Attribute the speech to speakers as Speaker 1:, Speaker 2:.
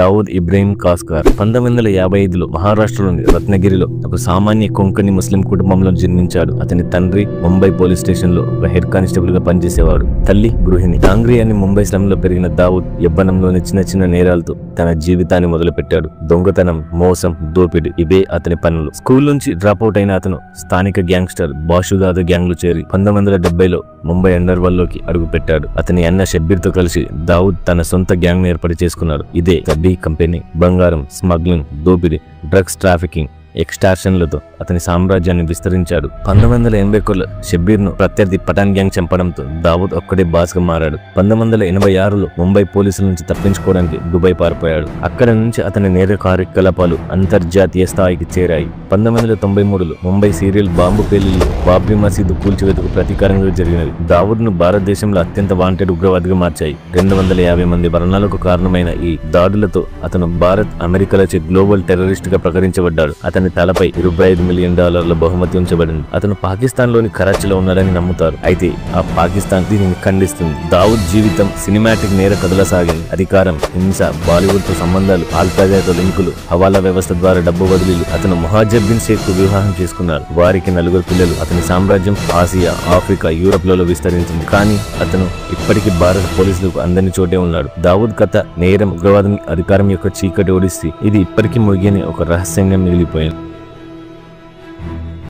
Speaker 1: దావూద్ ఇబ్రహీం కాస్కర్ 1955లో మహారాష్ట్రలోని రత్నగిరిలో ఒక సామాన్య కొంకణి ముస్లిం కుటుంబంలో జన్మించాడు. అతని తండ్రి ముంబై పోలీస్ స్టేషన్ లో ఒక హెడ్ కానిస్టేబుల్ గా పనిచేసేవాడు. తల్లి గృహిణి. డాంగ్రీ అని ముంబై స్లమ్ లో పెరిగిన దావూద్ యవ్వనంలోని చిన్న చిన్న నేరాలతో తన జీవితాన్ని మొదలుపెట్టాడు. దొంగతనం, మోసం, దోపిడీ ఇవే అతని పనులు. స్కూల్ నుంచి డ్రాప్ అవుట్ అయిన అతను స్థానిక గ్యాంగ్స్టర్ బాషుదాదా గ్యాంగ్ లో చేరి 1970లో ముంబై అండర్వరల్డ్ లోకి అడుగు పెట్టాడు. అతని అన్న షబ్బీర్ తో కలిసి దావూద్ తన సొంత గ్యాంగ్ ను ఏర్పాటు చేసుకున్నాడు. ఇదే డి కంపెనీ. బంగారం స్మగ్లింగ్, దోపిడీ, డ్రగ్స్ ట్రాఫికింగ్, ఎక్స్టార్షన్లతో అతని సామ్రాజ్యాన్ని విస్తరించాడు. 1981లో షబ్బీర్ ను ప్రత్యర్థి పఠాన్ గ్యాంగ్ చంపడంతో దావూద్ ఒక్కడే బాస్ గా మారాడు. 1986లో ముంబై పోలీసుల నుంచి తప్పించుకోవడానికి దుబాయ్ పారిపోయాడు. అక్కడ నుంచి అతని నేర కార్యకలాపాలు అంతర్జాతీయ స్థాయికి చేరాయి. 1993లో ముంబై సీరియల్ బాంబు పేలుళ్లు బాబ్రీ మసీదు కూల్చివేతకు ప్రతీకారంగా జరిగినవి దావూద్ ను భారతదేశంలో అత్యంత వాంటెడ్ ఉగ్రవాదిగా మార్చాయి. 250 మంది మరణాలకు కారణమైన ఈ దాడులతో అతను భారత్, అమెరికాలచే గ్లోబల్ టెర్రరిస్ట్ గా ప్రకటించబడ్డాడు. అతని తలపై $25 మిలియన్ బహుమతి ఉంచబడింది. అతను పాకిస్తాన్ లోని కరాచీలో ఉన్నాడని నమ్ముతారు. అయితే ఆ పాకిస్తాన్ దీనిని ఖండిస్తుంది. దావూద్ జీవితం సినిమాటిక్ నేర కథలా సాగింది. అధికారం, హింస, బాలీవుడ్ తో సంబంధాలు, ఆల్ఖైదాతో లింకులు, హవాలా వ్యవస్థ ద్వారా డబ్బు బదిలీలు. అతను ముహాజిర్ బిన్ షేక్ కు వివాహం చేసుకున్నాడు. వారికి 4 పిల్లలు. అతని సామ్రాజ్యం ఆసియా, ఆఫ్రికా, యూరప్ లలో విస్తరించింది. కానీ అతను ఇప్పటికీ భారత పోలీసులకు అందని చోటే ఉన్నాడు. దావూద్ కథ నేరం, ఉగ్రవాదం, అధికారం యొక్క చీకటి ఓడిస్తే ఇది ఇప్పటికీ ముగియని ఒక రహస్యంగా మిగిలిపోయింది.